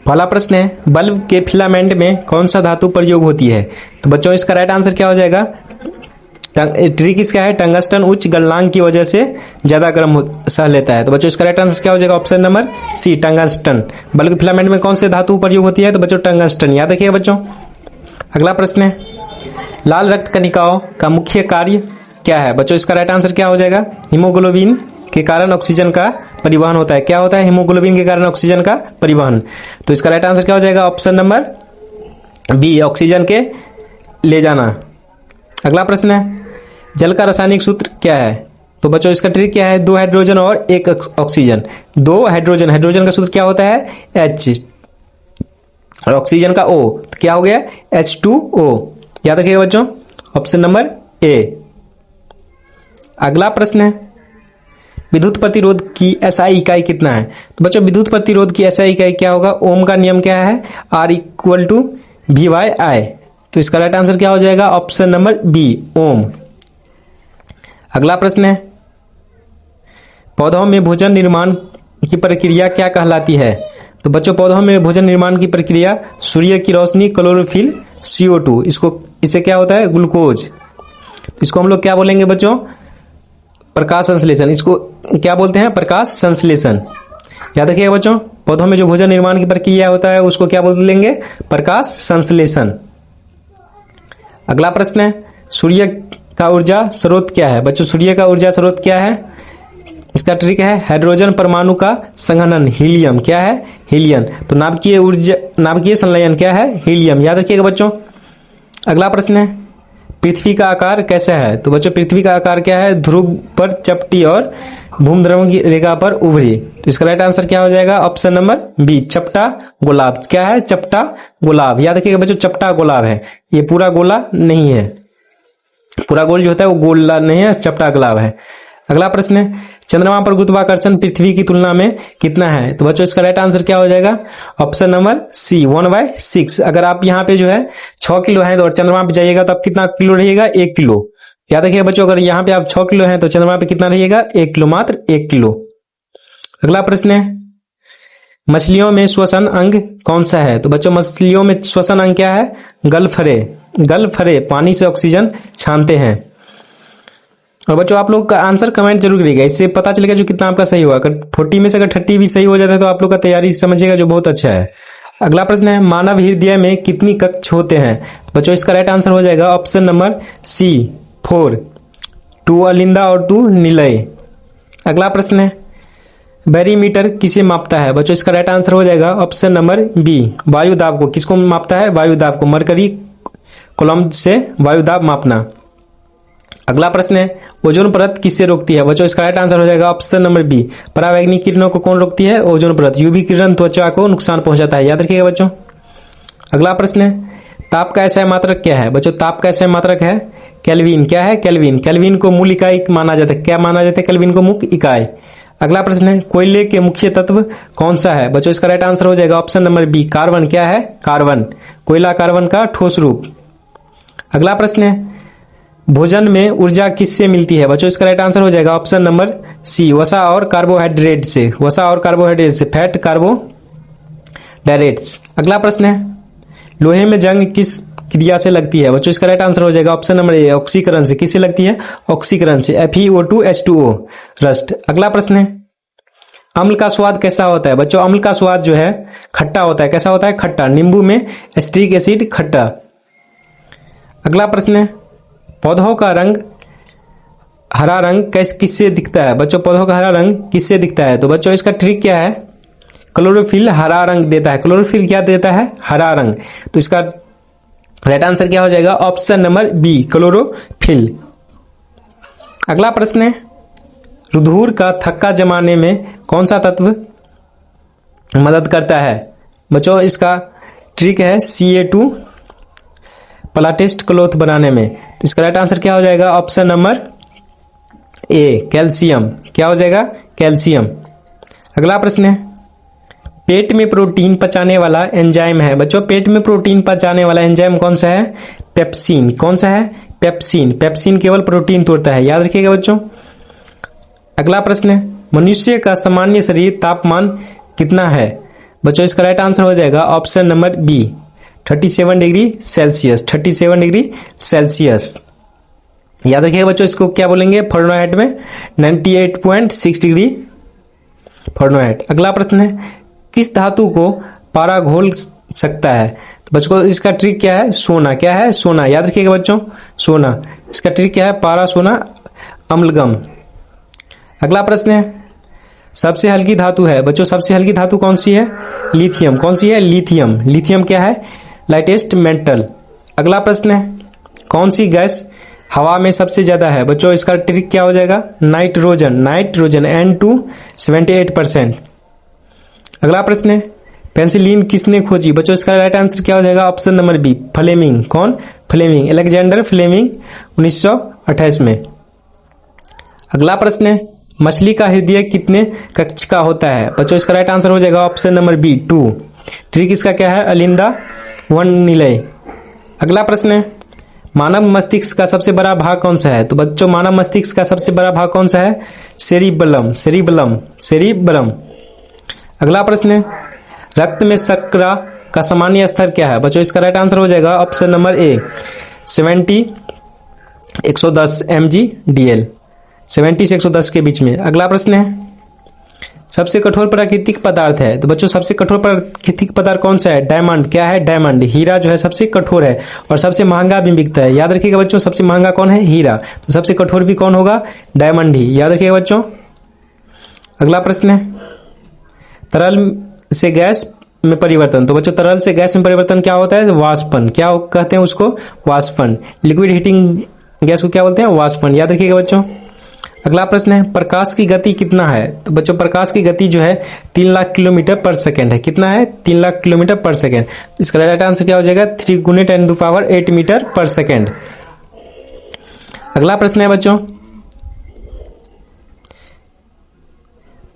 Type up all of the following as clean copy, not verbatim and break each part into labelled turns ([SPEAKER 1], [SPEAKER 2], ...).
[SPEAKER 1] पहला प्रश्न है, बल्ब के फिलामेंट में कौन सा धातु प्रयोग होती है? तो बच्चों इसका राइट आंसर क्या हो जाएगा? ट्रिक इसका है, टंगस्टन उच्च गलनांक की वजह से ज्यादा गर्म सह लेता है। तो बच्चों इसका राइट आंसर क्या हो जाएगा? Option number C, tungsten. Bulb के फिलामेंट में कौन से धातु प्रयोग होती है? तो बच्चों टंगस्टन, याद रखिएगा बच्चों। अगला प्रश्न है, लाल रक्त कणिकाओं का मुख्य कार्य क्या है? बच्चों इसका राइट आंसर क्या हो जाएगा? हीमोग्लोबिन के कारण ऑक्सीजन का परिवहन होता है। क्या होता है? हीमोग्लोबिन के कारण ऑक्सीजन का परिवहन। तो इसका राइट आंसर क्या हो जाएगा? ऑप्शन नंबर बी, ऑक्सीजन के ले जाना। अगला प्रश्न है, जल का रासायनिक सूत्र क्या है? तो बच्चों इसका ट्रिक क्या है? 2 हाइड्रोजन और 1 ऑक्सीजन। 2 हाइड्रोजन, हाइड्रोजन का सूत्र क्या होता है? H, और ऑक्सीजन का O, तो क्या हो गया? H2O। याद रखिएगा बच्चों, ऑप्शन नंबर ए। अगला प्रश्न है, विद्युत प्रतिरोध की एसआई इकाई कितना है? तो बच्चों विद्युत प्रतिरोध की एसआई इकाई क्या होगा? ओम का नियम क्या है? R=V/I। तो इसका राइट आंसर क्या हो जाएगा? ऑप्शन नंबर बी, ओम। अगला प्रश्न है, पौधों में भोजन निर्माण की प्रक्रिया क्या कहलाती है? तो बच्चों पौधों में भोजन निर्माण की प्रक्रिया सूर्य की रोशनी, क्लोरोफिल, CO2, इससे क्या होता है? ग्लूकोज। इसको हम लोग क्या बोलेंगे बच्चों? प्रकाश संश्लेषण। इसको क्या बोलते हैं? प्रकाश संश्लेषण। याद रखिएगा बच्चों, पौधों में जो भोजन निर्माण की प्रक्रिया होता है उसको क्या बोलेंगे? प्रकाश संश्लेषण। अगला प्रश्न है, सूर्य का ऊर्जा स्रोत क्या है? बच्चों सूर्य का ऊर्जा स्रोत क्या है? इसका ट्रिक है, हाइड्रोजन परमाणु का संघनन, हीलियम। क्या है? हीलियम। तो नाभिकीय ऊर्जा, नाभिकीय संलयन क्या है? हीलियम। याद रखिएगा बच्चों। अगला प्रश्न है, पृथ्वी का आकार कैसा है? तो बच्चों पृथ्वी का आकार क्या है? ध्रुव पर चपटी और भूमध्रुव की रेखा पर उभरी। तो इसका राइट आंसर क्या हो जाएगा? ऑप्शन नंबर बी, चपटा गोलाभ। क्या है? चपटा गोलाभ। याद रखिएगा बच्चों, चपटा गोलाभ है, ये पूरा गोला नहीं है। पूरा गोल जो होता है वो गोला नहीं है, चपटा गोलाभ है। अगला प्रश्न है, चंद्रमा पर गुरुत्वाकर्षण पृथ्वी की तुलना में कितना है? तो बच्चों इसका राइट आंसर क्या हो जाएगा? Option number C, 1/6। अगर आप यहाँ पे जो है 6 किलो है तो और चंद्रमा पे जाइएगा तो आप कितना किलो रहिएगा? 1 किलो। याद रखिएगा बच्चों, अगर यहाँ पे आप 6 किलो हैं तो चंद्रमा पे कितना रहिएगा? 1 किलो, मात्र 1 किलो। अगला प्रश्न है, मछलियों में श्वसन अंग कौन सा है? तो बच्चों मछलियों में श्वसन अंग क्या है? गलफरे। गलफरे पानी से ऑक्सीजन छानते हैं। और बच्चों आप लोग का आंसर कमेंट जरूर करिएगा, इससे पता चलेगा जो कितना आपका सही हुआ। अगर 40 में से अगर 30 भी सही हो जाता है तो आप लोग का तैयारी समझिएगा जो बहुत अच्छा है। अगला प्रश्न है, मानव हृदय में कितनी कक्ष होते हैं? बच्चों इसका राइट आंसर हो जाएगा ऑप्शन नंबर सी, 4, 2 अलिंदा और 2 निलय। अगला प्रश्न है, बैरीमीटर किसे मापता है? बच्चों इसका राइट आंसर हो जाएगा ऑप्शन नंबर बी, वायु दाब को। किसको मापता है? वायु दाब को। मरकरी कॉलम से वायु दाब मापना। अगला प्रश्न है, ओजोन परत किससे रोकती है? बच्चों इसका राइट आंसर हो जाएगा ऑप्शन नंबर बी, परावैंगनिक किरणों को कौन रोकती है? ओजोन परत। यूवी किरण त्वचा को नुकसान पहुंचाता है, याद रखिएगा बच्चों। अगला प्रश्न है, ताप का एसआई मात्रक क्या है? बच्चों ताप का एसआई मात्रक है केल्विन। क्या है? केल्विन। केल्विन को मूल इकाई माना जाता है। क्या माना जाता है? केल्विन को मुख्य इकाई। अगला प्रश्न है, कोयले के मुख्य तत्व कौन सा है? बच्चों इसका राइट आंसर हो जाएगा ऑप्शन नंबर बी, कार्बन। क्या है? कार्बन। कोयला कार्बन का ठोस रूप। अगला प्रश्न है, भोजन में ऊर्जा किससे मिलती है? बच्चों इसका राइट आंसर हो जाएगा ऑप्शन नंबर सी, वसा और कार्बोहाइड्रेट से। वसा और कार्बोहाइड्रेट से, फैट कार्बोहाइड्रेट्स। अगला प्रश्न है, लोहे में जंग किस क्रिया से लगती है? बच्चों इसका राइट आंसर हो जाएगा ऑप्शन नंबर ए, ऑक्सीकरण से। किससे लगती है? ऑक्सीकरण से, FeO2H2O, रस्ट। अगला प्रश्न है, अम्ल का स्वाद कैसा होता है? बच्चों अम्ल का स्वाद जो है खट्टा होता है। कैसा होता है? खट्टा। नींबू में एस्ट्रिक एसिड खट्टा। अगला प्रश्न है, पौधों का रंग हरा रंग किससे दिखता है? बच्चों पौधों का हरा रंग किससे दिखता है? तो बच्चों इसका ट्रिक क्या है? क्लोरोफिल हरा रंग देता है। क्लोरोफिल क्या देता है? हरा रंग। तो इसका राइट आंसर क्या हो जाएगा? Option number B, chlorophyll. अगला प्रश्न है, रुधिर का थक्का जमाने में कौन सा तत्व मदद करता है? बच्चों इसका ट्रिक है Ca2 प्लाटेस्ट क्लॉथ बनाने में। तो इसका राइट आंसर क्या हो जाएगा? Option number A, calcium. क्या हो जाएगा? कैल्शियम। अगला प्रश्न है, पेट में प्रोटीन पचाने वाला एंजाइम है। बच्चों पेट में प्रोटीन पचाने वाला एंजाइम कौन सा है? पेप्सिन। कौन सा है? पेप्सिन। पेप्सिन केवल प्रोटीन तोड़ता है, याद रखिएगा बच्चों। अगला प्रश्न है, मनुष्य का सामान्य शरीर तापमान कितना है? बच्चों इसका राइट आंसर हो जाएगा option number B 37 degree Celsius. 37 degree Celsius. याद रखिएगा बच्चों, इसको क्या बोलेंगे फ़ारेनहाइट में 98.6 डिग्री फ़ारेनहाइट। अगला प्रश्न है, किस धातु को पारा घोल सकता है? तो बच्चों इसका ट्रिक क्या है? सोना। क्या है? सोना। याद रखिएगा बच्चों, सोना। इसका ट्रिक क्या है? पारा सोना अम्लगम। अगला प्रश्न है, सबसे हल्की धातु है बच्चों, सबसे हल्की धातु कौन सी है? लिथियम। कौन सी है? लिथियम। लिथियम क्या है? Lightest metal. अगला प्रश्न है, कौन सी गैस हवा में सबसे ज्यादा है? बच्चों इसका ट्रिक क्या हो जाएगा? नाइट्रोजन। Nitrogen N2 78%। अगला प्रश्न है, पेंसिलिन किसने खोजी? बच्चों इसका राइट आंसर क्या हो जाएगा? Option number B Fleming. कौन? फ्लेमिंग। अलेक्जेंडर फ्लेमिंग 1928 में। अगला प्रश्न है, मछली का हृदय कितने कक्ष का होता है? बच्चों इसका राइट आंसर हो जाएगा ऑप्शन नंबर बी 2। ट्रिक इसका क्या है? अलिंदा वन निलय। अगला प्रश्न है, मानव मस्तिष्क का सबसे बड़ा भाग कौन सा है? तो बच्चों मानव मस्तिष्क का सबसे बड़ा भाग कौन सा है? सेरिबलम। सेरिबलम। सेरिबलम। अगला प्रश्न है, रक्त में शर्करा का सामान्य स्तर क्या है? बच्चों इसका राइट आंसर हो जाएगा ऑप्शन नंबर ए 110 mg/dl। 70 से 110 के बीच में। अगला प्रश्न है, सबसे कठोर प्राकृतिक पदार्थ है? तो बच्चों सबसे कठोर प्राकृतिक पदार्थ कौन सा है? डायमंड। क्या है? डायमंड। हीरा जो है सबसे कठोर है और सबसे महंगा भी बिकता है। याद रखिएगा बच्चों, सबसे महंगा कौन है? हीरा। तो सबसे कठोर भी कौन होगा? डायमंड ही। याद रखिएगा बच्चों। अगला प्रश्न है, तरल से गैस में परिवर्तन। तो बच्चों तरल से गैस में परिवर्तन क्या होता है? वाष्पन। क्या कहते हैं उसको? वाष्पन। लिक्विड हीटिंग गैस को क्या बोलते हैं? वाष्पन। याद रखिएगा बच्चों। अगला प्रश्न है, प्रकाश की गति कितना है? तो बच्चों प्रकाश की गति जो है 3 लाख किलोमीटर पर सेकेंड है। कितना है? 3 लाख किलोमीटर पर सेकेंड। इसका राइट आंसर क्या हो जाएगा? 3 × 10⁸ मीटर पर सेकेंड। अगला प्रश्न है बच्चों,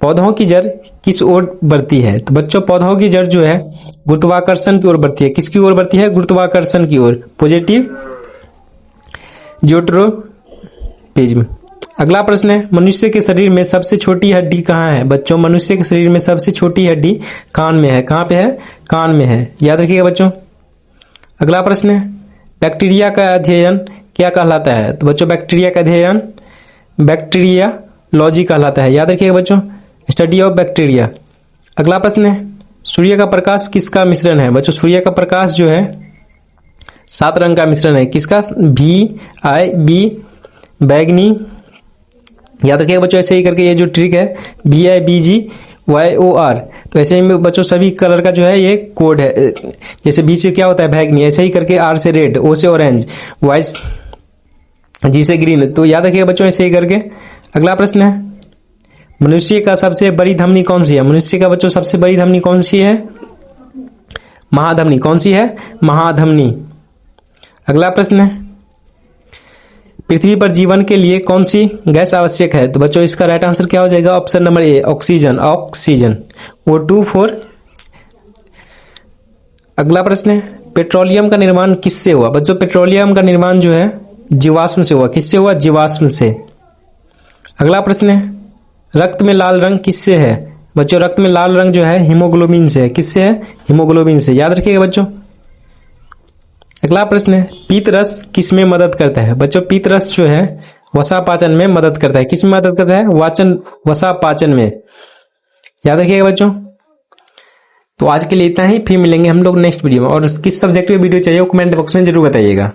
[SPEAKER 1] पौधों की जड़ किस ओर बढ़ती है? तो बच्चों पौधों की जड़ जो है गुरुत्वाकर्षण की ओर बढ़ती है। किसकी ओर बढ़ती है? गुरुत्वाकर्षण की ओर। Positive geotropism. अगला प्रश्न है, मनुष्य के शरीर में सबसे छोटी हड्डी कहाँ है? बच्चों मनुष्य के शरीर में सबसे छोटी हड्डी कान में है। कहाँ पे है? कान में है। याद रखिएगा बच्चों। अगला प्रश्न है, बैक्टीरिया का अध्ययन क्या कहलाता है? तो बच्चों बैक्टीरिया का अध्ययन बैक्टीरियोलॉजी कहलाता है। याद रखिएगा बच्चों, स्टडी ऑफ बैक्टीरिया। अगला प्रश्न है, सूर्य का प्रकाश किसका मिश्रण है? बच्चों सूर्य का प्रकाश जो है 7 रंग का मिश्रण है। किसका? VIB बैगनी। याद रखिएगा बच्चों, ऐसे ही करके ये जो ट्रिक है BIBGYOR, तो ऐसे ही बच्चों सभी कलर का जो है ये कोड है। जैसे B से क्या होता है? बैगनी। ऐसे ही करके R से रेड, O से ऑरेंज, Y G से ग्रीन। तो याद रखिएगा बच्चों ऐसे ही करके। अगला प्रश्न है, मनुष्य का सबसे बड़ी धमनी कौन सी है? मनुष्य का बच्चों सबसे बड़ी धमनी कौन सी है? महाधमनी। कौन सी है? महाधमनी। अगला प्रश्न है, पृथ्वी पर जीवन के लिए कौन सी गैस आवश्यक है? तो बच्चों इसका राइट आंसर क्या हो जाएगा? Option number A oxygen. Oxygen O2 4। अगला प्रश्न है, पेट्रोलियम का निर्माण किससे हुआ? बच्चों पेट्रोलियम का निर्माण जो है जीवाश्म से हुआ। किससे हुआ? जीवाश्म से। अगला प्रश्न है, रक्त में लाल रंग किससे है? बच्चों रक्त में लाल रंग जो है हीमोग्लोबिन से है। किससे है? हीमोग्लोबिन से। याद रखिएगा बच्चों। अगला प्रश्न है, पीत रस किस में मदद करता है? बच्चों पीत रस जो है वसा पाचन में मदद करता है। किस में मदद करता है? वसा पाचन में। याद रखिएगा बच्चों। तो आज के लिए इतना ही, फिर मिलेंगे हम लोग नेक्स्ट वीडियो में। और किस सब्जेक्ट पे वीडियो चाहिए वो कमेंट बॉक्स में जरूर बताइएगा।